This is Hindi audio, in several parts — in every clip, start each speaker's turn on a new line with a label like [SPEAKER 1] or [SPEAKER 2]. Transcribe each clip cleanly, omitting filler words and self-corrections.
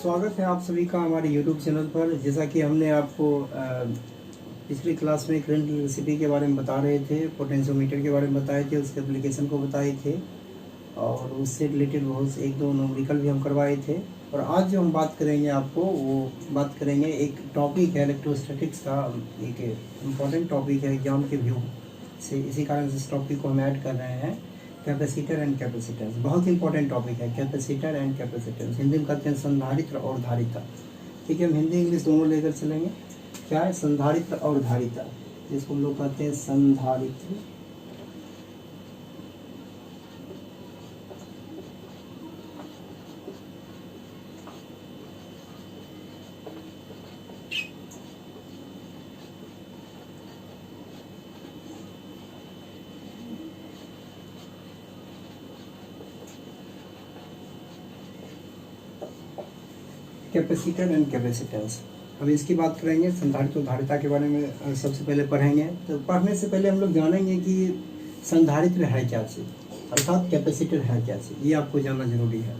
[SPEAKER 1] स्वागत है आप सभी का हमारे YouTube चैनल पर। जैसा कि हमने आपको पिछली क्लास में करंट इलेक्ट्रिसिटी के बारे में बता रहे थे, पोटेंशियोमीटर के बारे में बताए थे, उसके एप्लीकेशन को बताए थे और उससे रिलेटेड बहुत एक दो न्यूमेरिकल भी हम करवाए थे। और आज जो हम बात करेंगे आपको वो बात करेंगे, एक टॉपिक है इलेक्ट्रोस्टैटिक्स का, एक इम्पॉर्टेंट टॉपिक है एग्जाम के व्यू से, इसी कारण से इस टॉपिक को हम ऐड कर रहे हैं। कैपेसिटर एंड कैपेसिटेंस बहुत इंपॉर्टेंट टॉपिक है। कैपेसिटर एंड कैपेसिटेंस हिंदी में कहते हैं संधारित्र और धारिता। ठीक है, हम हिंदी इंग्लिश दोनों लेकर चलेंगे। क्या है संधारित्र और धारिता, जिसको हम लोग कहते हैं संधारित्र कैपेसिटर एंड कैपेसिटेंस। अब इसकी बात करेंगे, संधारित्र और धारिता के बारे में सबसे पहले पढ़ेंगे। तो पढ़ने से पहले हम लोग जानेंगे कि संधारित्र है क्या चीज़, अर्थात कैपेसिटर है क्या चीज़, ये आपको जानना जरूरी है।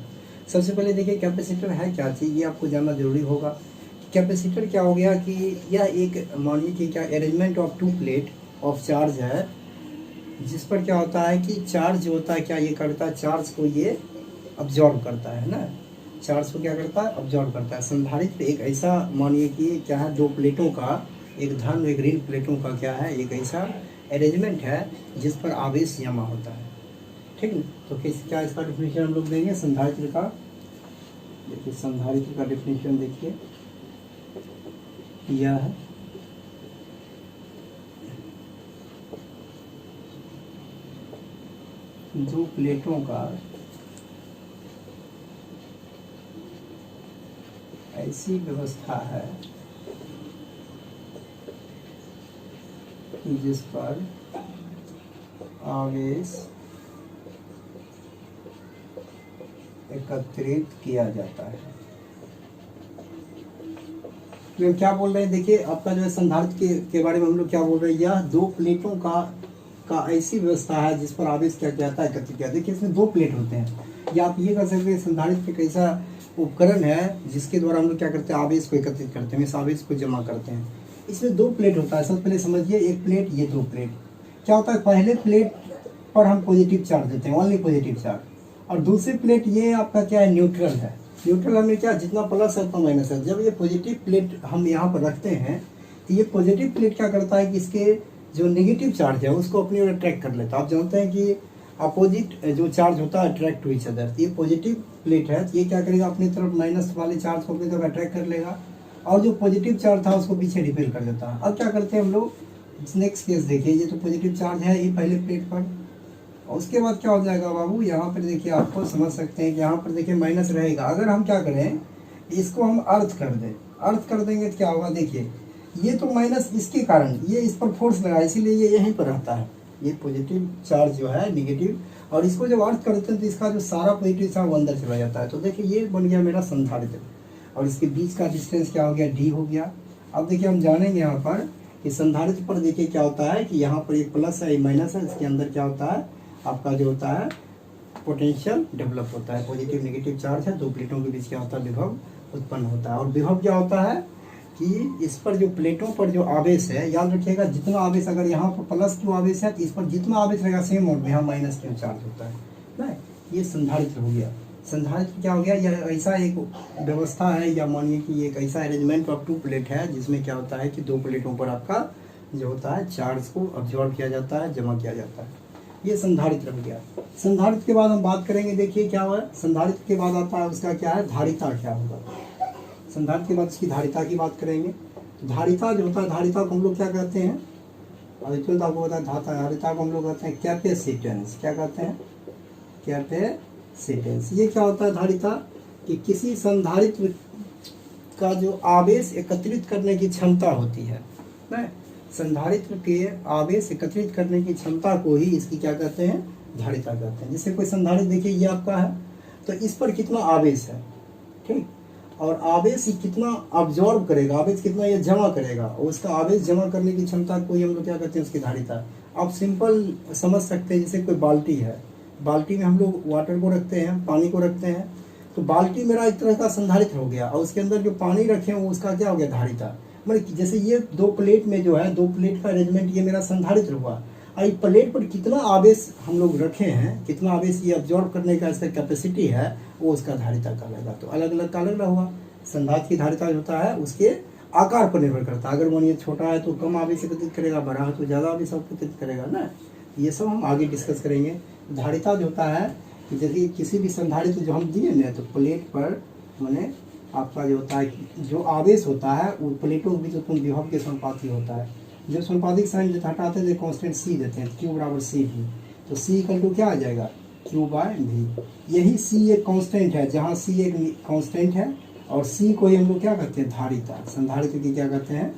[SPEAKER 1] सबसे पहले देखिए कैपेसिटर है क्या चीज़, ये आपको जानना जरूरी होगा। कैपेसिटर क्या हो गया कि यह एक, मानिए कि क्या arrangement of two plate of charge है, जिस पर क्या होता है कि चार्ज होता है, क्या ये करता है, चार्ज को ये अब्जॉर्ब करता है ना, चार्ज को क्या करता है, अब्जॉर्ब करता है। संधारित्र एक ऐसा, मानिए कि क्या है, दो प्लेटों का, एक धन एक ऋण प्लेटों का क्या है, एक ऐसा अरेंजमेंट है जिस पर आवेश जमा होता है। ठीक है, तो क्या इसका डिफिनेशन हम लोग देंगे संधारित्र का। देखिए संधारित्र का डिफिनेशन देखिए, यह है दो प्लेटों का ऐसी व्यवस्था है जिस पर आवेश एकत्रित किया जाता है। तो हम क्या बोल रहे हैं, देखिए आपका जो है संधारित्र के बारे में हम लोग क्या बोल रहे हैं, यह दो प्लेटों का ऐसी व्यवस्था है जिस पर आवेश क्या जाता है, एकत्रित किया। देखिए इसमें दो प्लेट होते हैं, या आप ये कर सकते हैं संधारित्र एक ऐसा उपकरण है जिसके द्वारा हम लोग क्या करते हैं, आवेश को एकत्रित करते हैं, इस आवेश को जमा करते हैं। इसमें दो प्लेट होता है। सबसे पहले समझिए, एक प्लेट, ये दो प्लेट। क्या होता है, पहले प्लेट पर हम पॉजिटिव चार्ज देते हैं, ओनली पॉजिटिव चार्ज, और दूसरी प्लेट ये आपका क्या है, न्यूट्रल है। न्यूट्रल हमने क्या, जितना प्लस है उतना माइनस है। जब ये पॉजिटिव प्लेट हम यहाँ पर रखते हैं तो ये पॉजिटिव प्लेट क्या करता है कि इसके जो नेगेटिव चार्ज है उसको अपनी ओर अट्रैक्ट कर लेता है। आप जानते हैं कि अपोजिट जो चार्ज होता है अट्रैक्ट टू ईच अदर, ये पॉजिटिव प्लेट है, ये क्या करेगा, अपनी तरफ माइनस वाले चार्ज को अपनी तरफ अट्रैक्ट कर लेगा, और जो पॉजिटिव चार्ज था उसको पीछे रिपेल कर देता है। अब क्या करते हैं हम लोग, नेक्स्ट केस देखिए, ये तो पॉजिटिव चार्ज है ये पहले प्लेट पर, और उसके बाद क्या हो जाएगा बाबू, यहाँ पर देखिए आपको समझ सकते हैं कि यहाँ पर देखिए माइनस रहेगा। अगर हम क्या करें, इसको हम अर्थ कर दें, अर्थ कर देंगे तो क्या होगा, देखिए ये तो माइनस, इसके कारण ये इस पर फोर्स लगा, इसीलिए ये यहीं पर रहता है, ये पॉजिटिव चार्ज जो है निगेटिव, और इसको जब अर्थ करते हैं तो इसका जो सारा पॉजिटिव था वो अंदर चला जाता है। तो देखिए ये बन गया मेरा संधारित्र, और इसके बीच का डिस्टेंस क्या हो गया, डी हो गया। अब देखिए हम जानेंगे यहाँ पर कि संधारित्र पर देखिए क्या होता है कि यहाँ पर एक प्लस है, एक माइनस है, इसके अंदर क्या होता है, आपका जो होता है पोटेंशियल डेवलप होता है। पॉजिटिव नेगेटिव चार्ज है, दो प्लेटों के बीच क्या होता है, विभव उत्पन्न होता है। और विभव क्या होता है कि इस पर जो प्लेटों पर जो आवेश है, याद रखिएगा, जितना आवेश, अगर यहाँ पर प्लस क्यू आवेश है तो इस पर जितना आवेश रहेगा सेम मोड में यहाँ माइनस क्यू चार्ज होता है ना। ये संधारित्र हो गया। संधारित्र क्या हो गया, यह ऐसा एक व्यवस्था है, या मानिए कि एक ऐसा अरेंजमेंट ऑफ टू प्लेट है जिसमें क्या होता है कि दो प्लेटों पर आपका जो होता है चार्ज को अब्जॉर्ब किया जाता है, जमा किया जाता है। ये संधारित्र हो गया। संधारित्र के बाद हम बात करेंगे, देखिए क्या हुआ, संधारित्र के बाद आता है उसका क्या है, धारिता क्या होगा। संधारित्र के बाद इसकी धारिता की बात करेंगे। धारिता जो होता है, धारिता को हम लोग क्या कहते हैं, आपको पता है, धारिता को हम लोग कहते हैं कैपेसिटेंस। क्या कहते हैं, कैपेसिटेंस। ये क्या होता है धारिता, कि किसी संधारित्र का जो आवेश एकत्रित करने की क्षमता होती है ना, संधारित्र के आवेश एकत्रित करने की क्षमता को ही इसकी क्या कहते हैं, धारिता कहते हैं। जैसे कोई संधारित्र देखिए ये आपका है, तो इस पर कितना आवेश है, ठीक, और आवेश ही कितना अब्जॉर्ब करेगा, आवेश कितना ये जमा करेगा, और उसका आवेश जमा करने की क्षमता को ही हम लोग क्या कहते हैं, उसकी धारिता। आप सिंपल समझ सकते हैं, जैसे कोई बाल्टी है, बाल्टी में हम लोग वाटर को रखते हैं, पानी को रखते हैं, तो बाल्टी मेरा एक तरह का संधारित्र हो गया, और उसके अंदर जो पानी रखे हैं वो उसका क्या हो गया, धारिता। मतलब जैसे ये दो प्लेट में जो है, दो प्लेट का अरेंजमेंट, ये मेरा संधारित्र हुआ। और इस प्लेट पर कितना आवेश हम लोग रखे हैं, कितना आवेश ये अब्जॉर्व करने का इसका कैपेसिटी है, वो उसका धारिता कहलाएगा। तो अलग अलग का अलग अलग हुआ। संधारित्र की धारिता जो होता है उसके आकार पर निर्भर करता है। अगर मानिए छोटा है तो कम आवेश एकत्रित करेगा, बड़ा है तो ज़्यादा आवेश एकत्रित करेगा ना। ये सब हम आगे डिस्कस करेंगे। धारिता जो होता है, यदि किसी भी संधारित्र जो हम दिए ना, तो प्लेट पर मैंने आपका जो होता है, जो आवेश होता है वो प्लेटों के बीच उत्पन्न विभव के समानुपाती होता है। जो समानुपातिक साइन जो हटाते थे कांस्टेंट सी देते हैं, क्यू बराबर सी भी, तो सी इक्वल टू क्या आ जाएगा, क्यू बाय भी। यही सी एक कांस्टेंट है, जहाँ सी एक कांस्टेंट है, और सी को ही हम लोग क्या कहते हैं, धारिता। संधारित्र की क्या कहते हैं,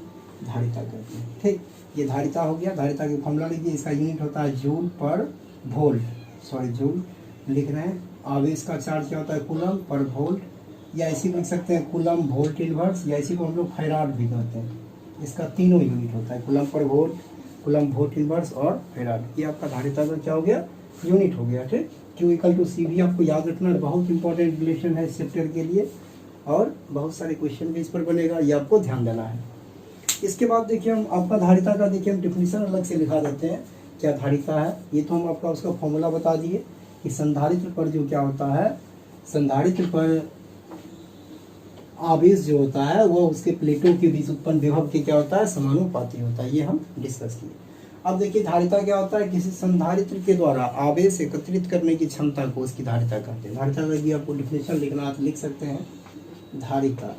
[SPEAKER 1] धारिता कहते हैं। ठीक, ये धारिता हो गया। धारिता की फॉर्मूला लिखिए, इसका यूनिट होता है जूल पर वोल्ट, सॉरी जूल लिख रहे हैं। आवेश का चार्ज क्या होता है, कूलम पर वोल्ट, या इसी को लिख सकते हैं कूलम वोल्ट इनवर्स, या इसी को हम लोग फैराड भी कहते हैं। इसका तीनों यूनिट होता है, coulomb per volt, coulomb volt inverse और फैराड। ये आपका धारिता का क्या हो गया, यूनिट हो गया। ठीक, क्यू इक्वल टू सी भी आपको याद रखना, बहुत इंपॉर्टेंट रिलेशन है इस चैप्टर के लिए, और बहुत सारे क्वेश्चन भी इस पर बनेगा, ये आपको ध्यान देना है। इसके बाद देखिए हम आपका धारिता का देखिए हम डिफिनीशन अलग से लिखा देते हैं, क्या धारिता है। ये तो हम आपका उसका फॉर्मूला बता दिए कि संधारित्र पर जो क्या होता है, संधारित्र पर आवेश जो होता है वो उसके प्लेटों के बीच उत्पन्न विभव के क्या होता है, समानुपाती होता है। ये हम डिस्कस किए। अब देखिए धारिता क्या होता है, किसी संधारित्र के द्वारा आवेश एकत्रित करने की क्षमता को उसकी धारिता कहते हैं। धारिता का भी आपको डिफिनेशन लिखना है तो लिख सकते हैं, धारिता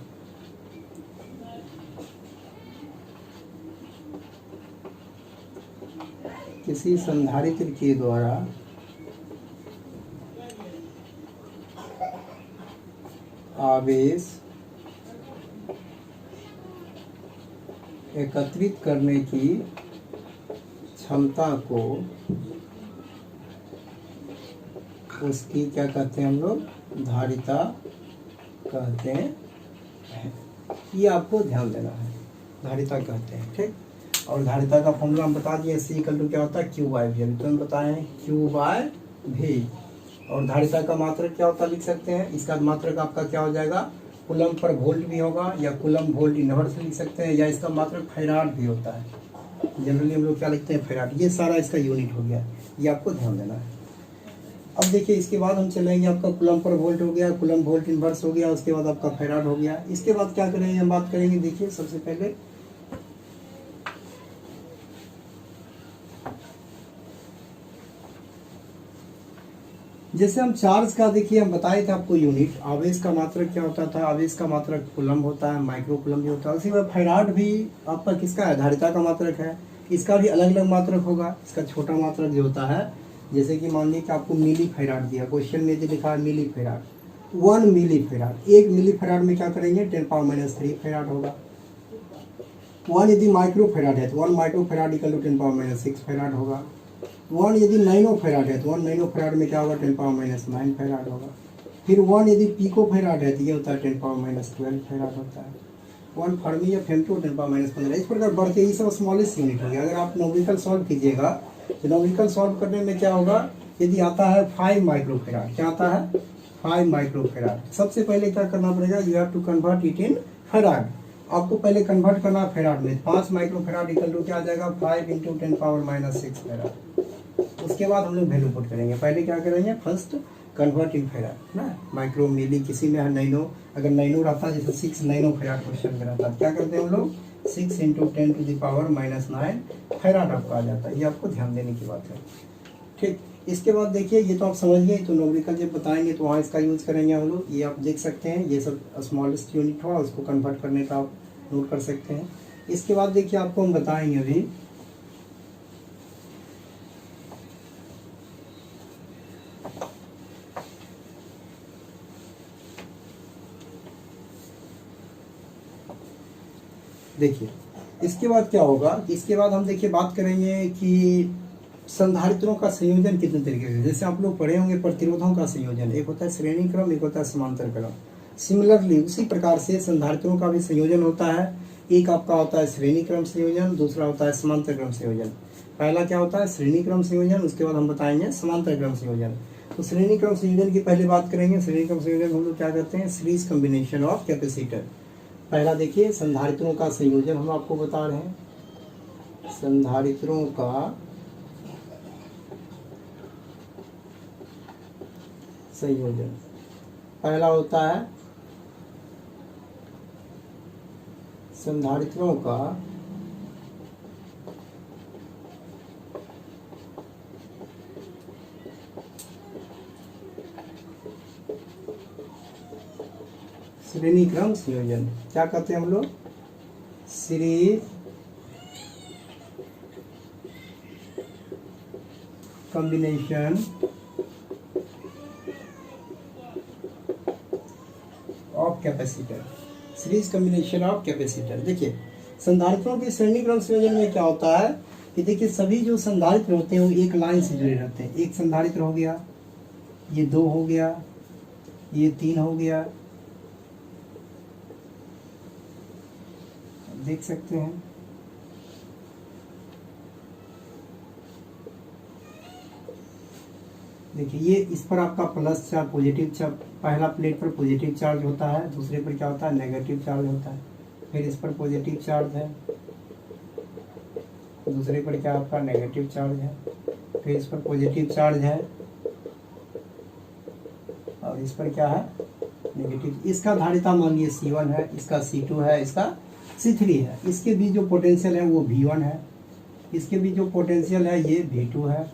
[SPEAKER 1] किसी संधारित्र के द्वारा आवेश एकत्रित करने की क्षमता को उसकी क्या कहते हैं हम लोग, धारिता कहते हैं। ये आपको ध्यान देना है, धारिता कहते हैं। ठीक, और धारिता का फॉर्मूला हम बता दिए, सी इक्वल टू क्या होता है, क्यू बाय भी, अभी तो हम बताए हैं क्यू बाय भी। और धारिता का मात्रक क्या होता है लिख सकते हैं, इसका मात्रक आपका क्या हो जाएगा, कूलम पर वोल्ट भी होगा, या कूलम वोल्ट इनवर्स लिख सकते हैं, या इसका मात्रक फैराड भी होता है। जनरली हम लोग क्या लिखते हैं, फैराड। ये सारा इसका यूनिट हो गया, ये आपको ध्यान देना है। अब देखिए इसके बाद हम चलेंगे, आपका कूलम पर वोल्ट हो गया, कूलम वोल्ट इनवर्स हो गया, उसके बाद आपका फैराड हो गया। इसके बाद क्या करेंगे, हम बात करेंगे, देखिए सबसे पहले जैसे हम चार्ज का देखिए हम बताए थे आपको यूनिट, आवेश का मात्रक क्या होता था, आवेश का मात्रक कूलम होता है, माइक्रो कूलम भी होता है। उसी में फैराड भी आपका किसका है, धारिता का मात्रक है। इसका भी अलग अलग मात्रक होगा। इसका छोटा मात्रक जो होता है, जैसे कि मान लीजिए कि आपको मिली फैराड दिया, क्वेश्चन में जो लिखा है मिली फैराड, 1 मिली फैराड, 1 मिली फैराड में क्या करेंगे, 10⁻³ फैराड होगा। 1 यदि माइक्रो फैराड है तो 1 micro farad equal to 10⁻6 farad होगा। 1 यदि नैनो फैराड है तो 1 नैनो फैराड में क्या होगा, 10⁻9 फैराड होगा। फिर 1 यदि पिको फैराड है तो ये होता है 10⁻12 फैराड होता है। 1 फर्मी या फेम्टो 10⁻15। इस प्रकार बढ़ते ही सब स्मॉलेस्ट यूनिट हो गया। अगर आप न्यूमेरिकल सॉल्व कीजिएगा तो न्यूमेरिकल सॉल्व करने में क्या होगा, यदि आता है 5 माइक्रो फैराड, क्या आता है, 5 माइक्रो फैराड, सबसे पहले क्या करना पड़ेगा, you have to convert it in farad. आपको पहले कन्वर्ट करना फैराड में। 5 माइक्रो फैराड इक्वल टू क्या आ जाएगा, 5 × 10⁻6 फैराड। उसके बाद हम लोग वैल्यू पुट करेंगे। पहले क्या करेंगे, फर्स्ट कन्वर्ट इन फैराड ना, माइक्रो मिली, किसी में है नैनो, अगर नैनो रहता जैसे 6 नैनो फैराड क्वेश्चन में रहता, क्या करते हैं हम लोग, 6 × 10⁻⁹ फैराड आपका आ जाता है। ये आपको ध्यान देने की बात है। ठीक, इसके बाद देखिए ये तो आप समझ गए, तो न्यूमेरिकल जब बताएंगे तो वहाँ इसका यूज करेंगे हम लोग। ये आप देख सकते हैं, ये सब स्मॉलेस्ट यूनिट हुआ, उसको कन्वर्ट करने का आप नोट कर सकते हैं। इसके बाद देखिए आपको हम बताएंगे अभी देखिए इसके बाद क्या होगा, इसके बाद हम देखिए बात करेंगे कि संधारित्रों का संयोजन कितने तरीके से, जैसे आप लोग पढ़े होंगे प्रतिरोधों का संयोजन, एक होता है श्रेणी क्रम, एक होता है समांतर क्रम। सिमिलरली उसी प्रकार से संधारित्रों का भी संयोजन होता है। एक आपका होता है श्रेणी क्रम संयोजन, दूसरा होता है समांतर क्रम संयोजन। पहला क्या होता है, श्रेणी क्रम संयोजन, उसके बाद हम बताएंगे समांतर क्रम संयोजन। तो श्रेणी क्रम संयोजन की पहले बात करेंगे। श्रेणी क्रम संयोजन हम लोग क्या करते हैं, सीरीज कॉम्बिनेशन ऑफ कैपेसिटर। पहला देखिए संधारित्रों का संयोजन हम आपको बता रहे हैं। संधारित्रों का संयोजन पहला होता है संधारित्रों का श्रेणी क्रम संयोजन। क्या कहते हैं हम लोग, series combination of capacitor. Series combination of capacitor. देखिए संधारित्रों के श्रेणी क्रम संयोजन में क्या होता है कि देखिए सभी जो संधारित्र होते हैं वो एक लाइन से जुड़े रहते हैं। एक संधारित्र हो गया, ये 2 हो गया, ये 3 हो गया, देख सकते हैं। देखिए ये इस पर आपका प्लस चार्ज, पॉजिटिव चार्ज, पहला प्लेट पर पॉजिटिव चार्ज होता है, दूसरे पर क्या होता है, नेगेटिव चार्ज होता है। फिर इस पर पॉजिटिव चार्ज है, दूसरे पर क्या आपका नेगेटिव चार्ज है, फिर इस पर पॉजिटिव चार्ज है और इस पर क्या है, नेगेटिव। इसका धारिता मान लीजिए C1 है, इसका C2 है, इसका C3 है। इसके बीच जो पोटेंशियल है वो V1 है, इसके बीच जो पोटेंशियल है ये V2 है,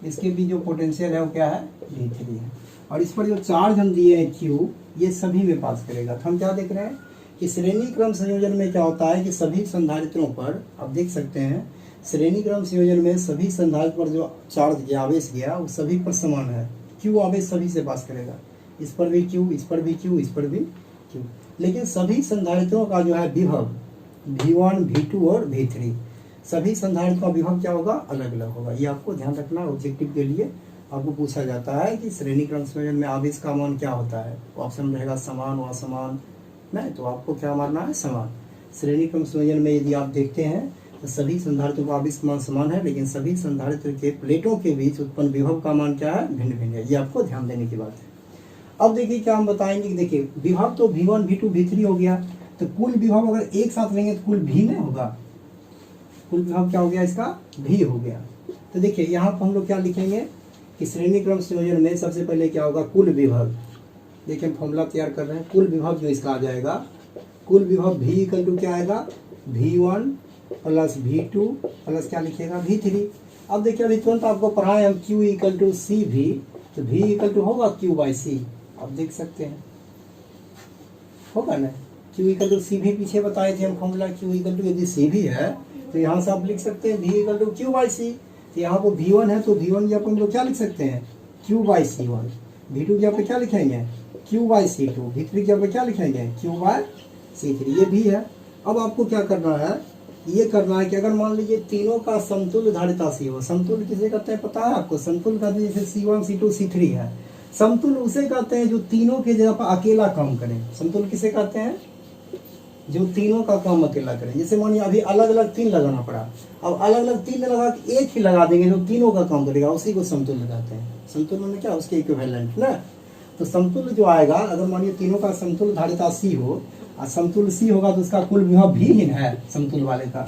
[SPEAKER 1] इसके बीच जो पोटेंशियल है वो क्या है, V3 है। और इस पर जो चार्ज हम दिए हैं Q, ये सभी में पास करेगा। तो हम क्या देख रहे हैं कि श्रेणी क्रम संयोजन में क्या होता है कि सभी संधारित्रों पर आप देख सकते हैं, श्रेणी क्रम संयोजन में सभी संधारित्र पर जो चार्ज गया, आवेश गया, वो सभी पर समान है। Q आवेश सभी से पास करेगा, इस पर भी Q, इस पर भी Q, इस पर भी Q। लेकिन सभी संधारित्रों का जो है विभव V1, V2 और V3, सभी संधारित्र का विभव क्या होगा, अलग अलग होगा। ये आपको ध्यान रखना, ऑब्जेक्टिव के लिए आपको पूछा जाता है कि श्रेणी क्रम संयोजन में आवेश का मान क्या होता है। ऑप्शन रहेगा समान व असमान, नहीं तो आपको क्या मानना है, समान। श्रेणी क्रम संयोजन में यदि आप देखते हैं तो सभी संधारित्रों का आवेश मान समान है, लेकिन सभी संधारित्र के प्लेटों के बीच उत्पन्न विभव का मान क्या है, भिन्न भिन्न है। ये आपको ध्यान देने की बात है। अब देखिए क्या हम बताएंगे कि देखिए विभव तो V1, V2, V3 हो गया, तो कुल विभव अगर एक साथ लेंगे तो कुल V नहीं होगा, कुल विभव क्या हो गया, इसका V हो गया। तो देखिए यहाँ पर हम लोग क्या लिखेंगे कि श्रेणी क्रम संयोजन में सबसे पहले क्या होगा, कुल विभव। देखिए हम फॉर्मूला तैयार कर रहे हैं, कुल विभव जो इसका आ जाएगा, कुल विभव V इक्वल टू क्या आएगा, V1 प्लस V2 प्लस क्या लिखिएगा, V3। अब देखिए अभी तुरंत आपको पढ़ाए हम Q इक्वल टू CV, तो V इक्वल टू होगा Q/C। आप देख सकते हैं होगा ना, Q इक्वल टू CV पीछे बताए थे हम फॉर्मूला। Q इक्वल टू यदि CV है तो यहाँ से आप लिख सकते हैं V इक्वल टू Q/C। तो यहाँ पर V1 है तो V1 की अपन लोग क्या लिख सकते हैं, Q/C1। V2 की आप क्या लिखेंगे, Q/C2। V3 की आप क्या लिखेंगे, Q/C3। ये भी है। अब आपको क्या करना है, ये करना है कि अगर मान लीजिए तीनों का समतुल्य धारिता C हो। समतुल्य किसे कहते हैं पता है आपको, समतुल्य कहते हैं जैसे C1, C2, C3 है। समतुल्य उसे कहते हैं जो तीनों के जगह पर अकेला काम करे। समतुल्य किसे कहते हैं, जो तीनों का काम अकेला करे। जैसे मानिए अभी अलग अलग 3 लगाना पड़ा, अब अलग अलग 3 लगा के एक ही लगा देंगे जो तीनों का काम करेगा, उसी को समतुल्य कहते हैं। समतुल्य में क्या, उसके इक्विवेलेंट ना। तो समतुल्य जो आएगा, अगर मानिए तीनों का समतुल्य धारिता C हो और समतुल्य C होगा तो उसका कुल विभव भी ही है समतुल्य वाले का।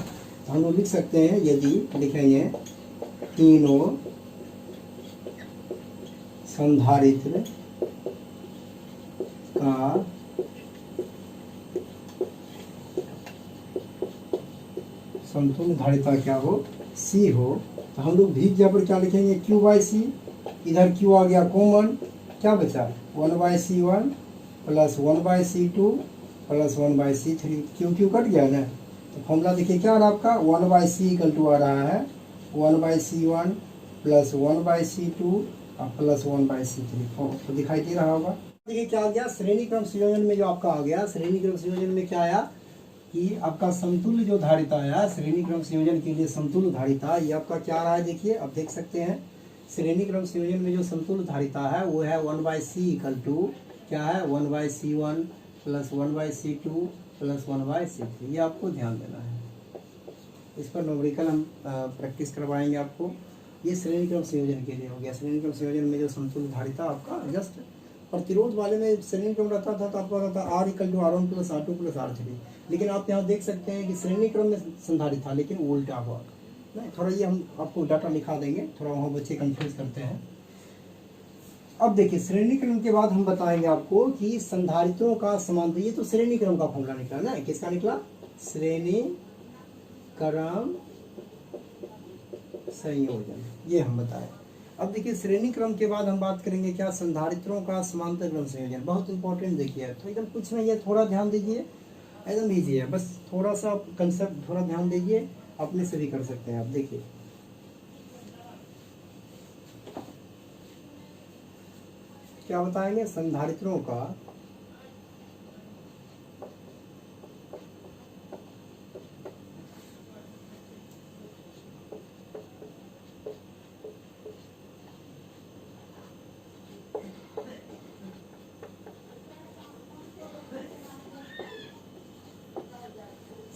[SPEAKER 1] तो हम लोग लिख सकते हैं, यदि लिखेंगे तीनों संधारित्र का समतुल्य धारिता क्या हो, C हो, तो हम लोग भी जब क्या लिखेंगे, Q/C। इधर Q आ गया कॉमन, क्या बचा 1/C1 plus 1/C2 plus 1/C3। Q cut गया ना, तो फॉर्मूला देखिए क्या आ रहा है आपका, 1/C इक्वल टू आ रहा है 1/C1 प्लस 1/C2 और प्लस 1/C3। तो दिखाई दे रहा होगा। देखिए क्या आ गया, श्रेणी क्रम संयोजन में जो आपका आ गया, श्रेणी क्रम संयोजन में क्या आया कि आपका समतुल्य जो धारिता आया, श्रेणी क्रम संयोजन के लिए समतुल्य धारिता, ये आपका क्या आ रहा है, देखिए अब देख सकते हैं श्रेणी क्रम संयोजन में जो समतुल्य धारिता है वो है 1/C इक्वल टू क्या है, 1/C1 plus 1/C2 plus 1/C3। ये आपको ध्यान देना है, इस पर न्यूमेरिकल हम प्रैक्टिस करवाएंगे आपको। ये श्रेणी क्रम संयोजन के लिए हो गया। श्रेणी क्रम संयोजन में जो समतुल्य धारिता आपका जस्ट प्रतिरोध वाले में श्रेणी क्रम रहता था तो आपका रहता R = R1 + R2 + R3, लेकिन आप यहाँ देख सकते हैं कि श्रेणी क्रम में संधारित था लेकिन उल्टा हुआ। नहीं, थोड़ा ये हम आपको डाटा लिखा देंगे, थोड़ा वहाँ बच्चे कंफ्यूज करते हैं। अब देखिए श्रेणी क्रम के बाद हम बताएंगे आपको कि संधारित्रों का समांतर, ये तो श्रेणी क्रम का फॉर्मूला निकला ना, किसका निकला? श्रेणी क्रम संयोजन, ये हम बताएं। अब देखिए श्रेणी क्रम के बाद हम बात करेंगे क्या? संधारित्रों का समांतर क्रम संयोजन। बहुत इंपॉर्टेंट देखिए, तो एकदम कुछ नहीं है, थोड़ा ध्यान दीजिए, एकदम ईजी है, बस थोड़ा सा कंसेप्ट थोड़ा ध्यान दीजिए, अपने से भी कर सकते हैं आप। देखिए क्या बताएंगे? संधारित्रों का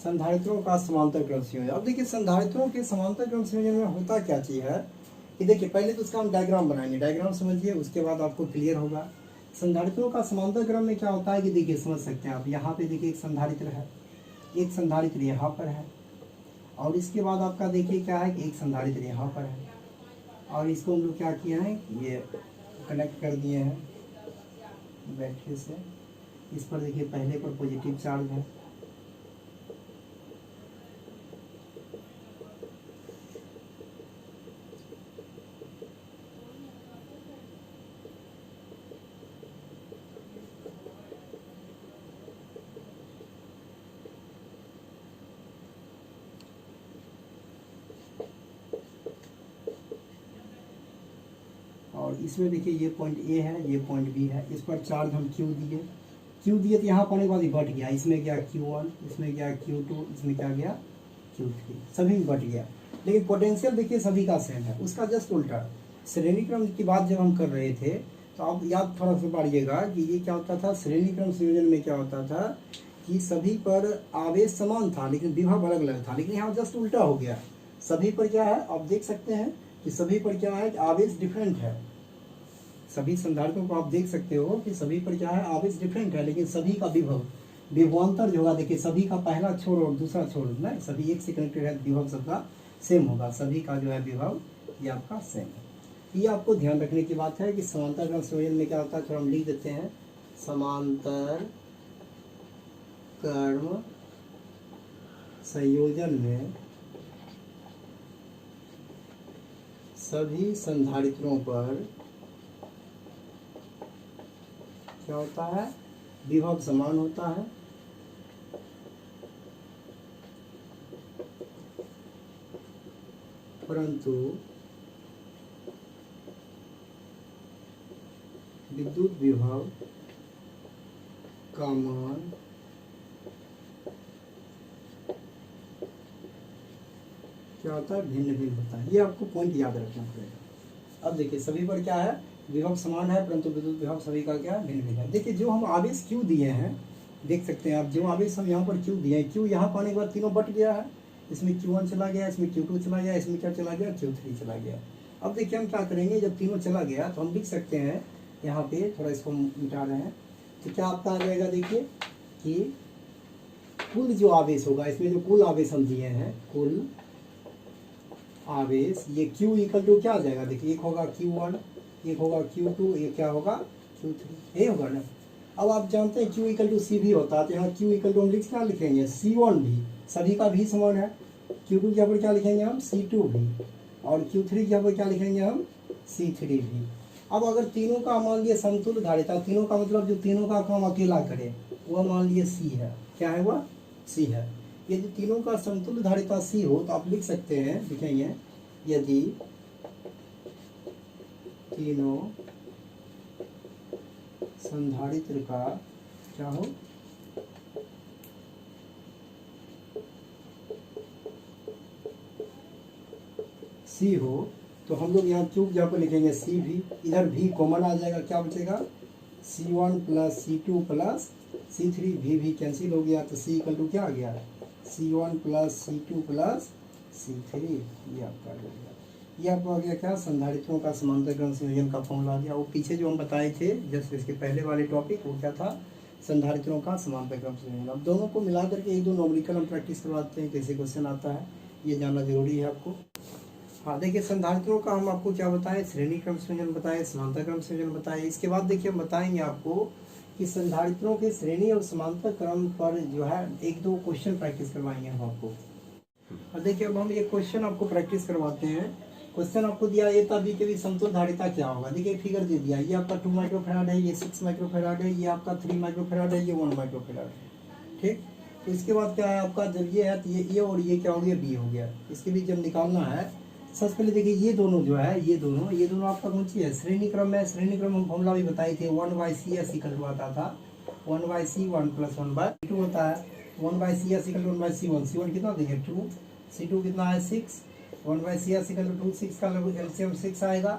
[SPEAKER 1] संधारित्रों का समांतर क्रम संयोजन। अब देखिए संधारित्रों के समांतर क्रम संयोजन में होता क्या चीज है कि देखिए पहले तो उसका हम डायग्राम बनाएंगे, डायग्राम समझिए, उसके बाद आपको क्लियर होगा। संधारित्रों का समांतर क्रम में क्या होता है कि देखिए समझ सकते हैं आप, यहाँ पे देखिए एक संधारित्र है, एक संधारित्र यहाँ पर है, और इसके बाद आपका देखिए क्या है कि एक संधारित्र यहाँ पर है, और इसको हम लोग क्या किया है, ये कनेक्ट कर दिए हैं बैटरी से। इस पर देखिए पहले पर पॉजिटिव चार्ज है, और इसमें देखिए ये पॉइंट ए है, ये पॉइंट बी है, इस पर चार्ज हम क्यू दिए तो यहाँ पर एक बार बढ़ गया, इसमें गया Q1, इसमें गया Q2, इसमें क्या गया Q3, सभी में बढ़ गया। लेकिन पोटेंशियल देखिए सभी का सेम है, उसका जस्ट उल्टा। श्रेणी क्रम की बात जब हम कर रहे थे तो आप याद थोड़ा सा पाड़िएगा कि ये क्या होता था, श्रेणी क्रम संयोजन में क्या होता था कि सभी पर आवेश समान था लेकिन विभव अलग अलग था, लेकिन यहाँ जस्ट उल्टा हो गया। सभी पर क्या है, आप देख सकते हैं कि सभी पर क्या है, आवेश डिफरेंट है। सभी संधारित्रों को आप देख सकते हो कि सभी पर क्या है, आवेश डिफरेंट है, लेकिन सभी का विभवांतर जो होगा, देखिए सभी का पहला छोर और दूसरा छोर ना, सभी एक से कनेक्टेड है, विभव सबका सेम होगा, सभी का जो है विभव ये आपका सेम है। ये आपको ध्यान रखने की बात है कि समांतर क्रम संयोजन में क्या होता है, थोड़ा हम लिख देते हैं, समांतर क्रम संयोजन में सभी संधारित्रों पर क्या होता है, विभव समान होता है, परंतु विद्युत विभव का मान क्या होता है, भिन्न भिन्न होता है। ये आपको पॉइंट याद रखना पड़ेगा। अब देखिए सभी पर क्या है, विभव समान है, परंतु विद्युत विभव सभी का क्या है, भिन्न भिन्न है। देखिए जो हम आवेश क्यू दिए हैं, देख सकते हैं आप, जो आवेश हम यहाँ पर क्यू दिए हैं, क्यू यहाँ पाने के बाद तीनों बट गया है, इसमें Q1 चला गया, इसमें Q2 चला गया, इसमें क्या चला गया, Q3 चला गया। अब देखिए हम क्या करेंगे, जब तीनों चला गया तो हम लिख सकते हैं यहाँ पे, थोड़ा इसको मिटा रहे हैं, तो क्या आपका आ जाएगा, देखिए कि कुल जो आवेश होगा, इसमें जो कुल आवेश हम दिए हैं, कुल आवेश, ये Q = क्या आ जाएगा, देखिए एक होगा Q1, एक होगा Q2, एक क्या होगा Q3, ये होगा ना। अब आप जानते हैं Q = C भी होता है, तो यहाँ Q = हम क्या लिखेंगे, C1 भी, सभी का भी समान है। Q2 के यहाँ पर क्या लिखेंगे हम, C2 भी, और Q3 के यहाँ पर क्या लिखेंगे हम, C3 भी। अब अगर तीनों का मान लिया समतुल्य धारिता, तीनों का मतलब जो तीनों का काम अकेला करे वह मान लिए C है, क्या है वह, C है। यदि तीनों का समतुल्य धारिता C हो तो आप लिख सकते हैं, लिखेंगे, यदि तीनों संधारित्र का क्या हो, C हो, तो हम लोग यहाँ क्यूब जहाँ पर लिखेंगे C भी, इधर भी कॉमन आ जाएगा, क्या बचेगा, C1 + C2 + C3, भी कैंसिल हो गया, तो C = क्या आ गया, C1 + C2 + C3, ये आपका आ गया। ये आपको आ गया क्या, संधारित्रों का समांतर क्रम संयोजन का फॉर्मूला आ गया। वो पीछे जो हम बताए थे जस्ट इसके पहले वाले टॉपिक, वो क्या था, संधारित्रों का समांतर क्रम संयोजन। अब दोनों को मिला करके एक दो न्यूमेरिकल हम प्रैक्टिस करवाते हैं, कैसे क्वेश्चन आता है ये जानना जरूरी है आपको। हाँ देखिए, संधारित्रों का हम आपको क्या बताएं, श्रेणी क्रम संयोजन बताएं, समांतर क्रम संयोजन बताएं। इसके बाद देखिए हम बताएंगे आपको कि संधारित्रों के श्रेणी और समांतर क्रम पर जो है एक दो क्वेश्चन प्रैक्टिस करवाएंगे हम आपको। और देखिए अब हम एक क्वेश्चन आपको प्रैक्टिस करवाते हैं। क्वेश्चन आपको दिया ए था बी के बीच समतुल्य धारिता क्या होगा। देखिए फिगर दे दिया, ये आपका 2 माइक्रोफैराड है, ये 6 माइक्रोफैराड है, ये आपका 3 माइक्रोफैराड है, ये 1 माइक्रोफैराड है। ठीक, तो इसके बाद क्या है आपका, जब ये है तो ये ए और ये क्या हो गया, बी हो गया। इसके बीच जब निकालना है, सबसे पहले देखिए ये दोनों जो है, ये दोनों आपका कौन सी है, श्रेणी क्रम में। श्रेणी क्रम हम फॉर्मूला भी बताए थे, 1/CS इक्वल आता था 1/C 1 + 1/2 होता है। 1/CS इक्वल 1/C1, C1 कितना देखिए 2, C2 कितना है 6, 1/CS इक्वल 2, 6 का एलसीएम 6 आएगा,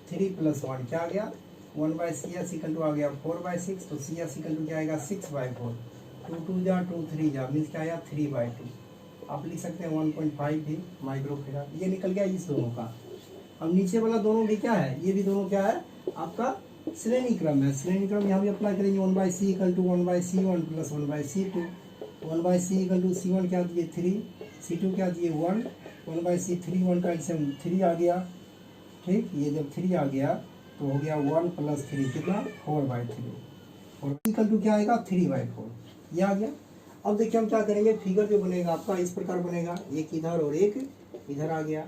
[SPEAKER 1] 3 + 1 क्या आ गया, 1/CS इक्वल आ गया 4/6, तो CS इक्वल क्या आएगा 6/4, 2 2 जा 2 3 जा मीन्स क्या आया 3/2। आप लिख सकते हैं 1.5 भी माइक्रोफैराड। ये निकल गया इस दोनों का। अब नीचे वाला दोनों भी क्या है, ये भी दोनों क्या है आपका श्रेणी क्रम है। श्रेणी क्रम यहाँ भी अप्लाई करेंगे, 1/C equal 1/C1 + 1/C2, 1/C equal C1 क्या दिए 3, C2 क्या दिए 1, 1/C 3, 1 का एलसीएम 3 आ गया। ठीक, ये जब 3 आ गया तो हो गया 1 + 3 कितना 4/3, और इक्वल क्या आएगा 3/4, ये आ गया। अब देखिए हम क्या करेंगे, फिगर जो बनेगा आपका इस प्रकार बनेगा, एक इधर और एक इधर आ गया।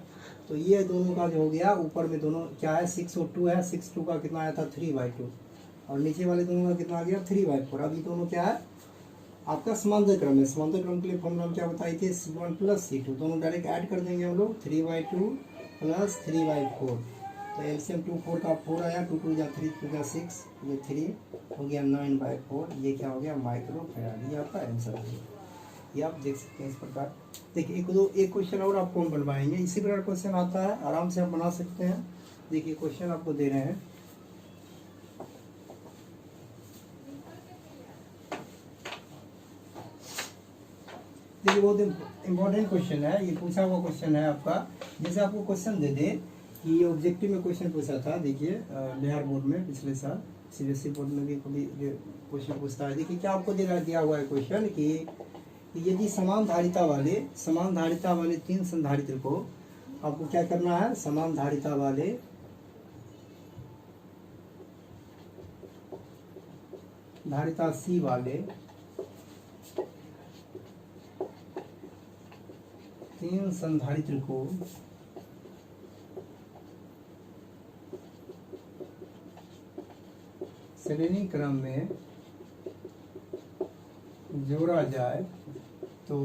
[SPEAKER 1] तो ये दोनों का जो हो गया, ऊपर में दोनों क्या है 6 और 2 है, 6 2 का कितना आया था 3/2, और नीचे वाले दोनों का कितना आ गया 3/4। अब ये दोनों क्या है आपका समांतर क्रम है। समांतर क्रम के लिए फॉर्मूला हम क्या बताए थे, C1 + C2, दोनों डायरेक्ट ऐड कर देंगे हम लोग, 3/2 + 3/4, तो एलसीएम 2 4 का 4 आया, 2 2 जा 3 2 जा 6, ये 3 हो गया 9/4, ये क्या हो गया माइक्रोफैराड। ये आपका आंसर हो गया। ये आप देख सकते हैं इस प्रकार। देखिए एक क्वेश्चन और आपको हम बनवाएंगे, इसी प्रकार क्वेश्चन आता है, आराम से आप बना सकते हैं। देखिए क्वेश्चन आपको दे रहे हैं, देखिए बहुत इंपॉर्टेंट क्वेश्चन है, ये पूछा हुआ क्वेश्चन है आपका। जैसे आपको क्वेश्चन दे दे कि ये ऑब्जेक्टिव में क्वेश्चन पूछा था, देखिए बिहार बोर्ड में पिछले साल, CBSE बोर्ड में भी कभी क्वेश्चन पूछता है। देखिए क्या आपको दिया हुआ है क्वेश्चन कि यदि समान धारिता वाले 3 संधारित्र को आपको क्या करना है, समान धारिता वाले धारिता C वाले 3 संधारित्र को श्रेणी क्रम में जोड़ा जाए तो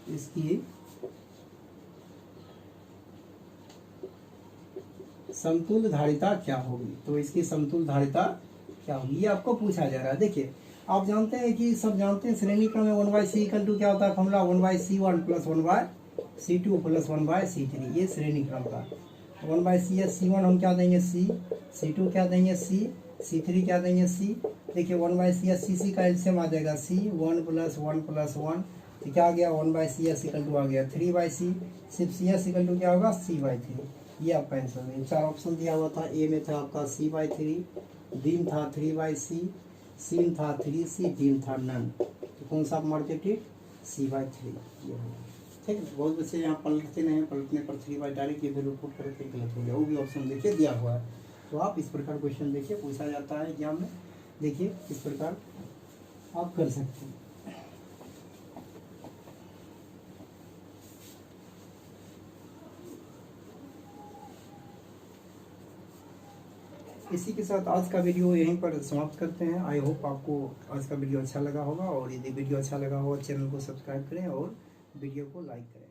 [SPEAKER 1] इसकी समतुल्य धारिता क्या होगी। तो इसकी समतुल्य धारिता क्या होगी, ये आपको पूछा जा रहा है। देखिए आप जानते हैं कि सब जानते हैं श्रेणी क्रम में 1/C इक्वल क्या होता है फॉर्मूला, 1/C1 + 1/C2 + 1/C3, ये श्रेणी क्रम का। 1/C C1 हम क्या देंगे C, C2 क्या देंगे C, C3 क्या देंगे C। देखिए 1/CS CC का एलसीएम आ जाएगा C, 1 + 1 + 1, तो क्या आ गया 1/CS इक्वल आ गया 3/C, सिर्फ CS इक्वल क्या होगा C/3। ये आपका आंसर है। 4 ऑप्शन दिया हुआ था, ए में था आपका C/3, बी में था 3/C, सी में था 3C, डी में था नन। तो कौन सा आप मार्केटेड C/3 ये होगा। ठीक है, बहुत बच्चे यहाँ पलटते नहीं, पलटने पर 3/, डायरेक्ट ये वैल्यू पुट करके गलत हो गया, वो भी ऑप्शन देखिए दिया हुआ है। तो आप इस प्रकार क्वेश्चन देखिए पूछा जाता है एग्जाम में, देखिए इस प्रकार आप कर सकते हैं। इसी के साथ आज का वीडियो यहीं पर समाप्त करते हैं। आई होप आपको आज का वीडियो अच्छा लगा होगा, और यदि वीडियो अच्छा लगा हो चैनल को सब्सक्राइब करें और वीडियो को लाइक करें।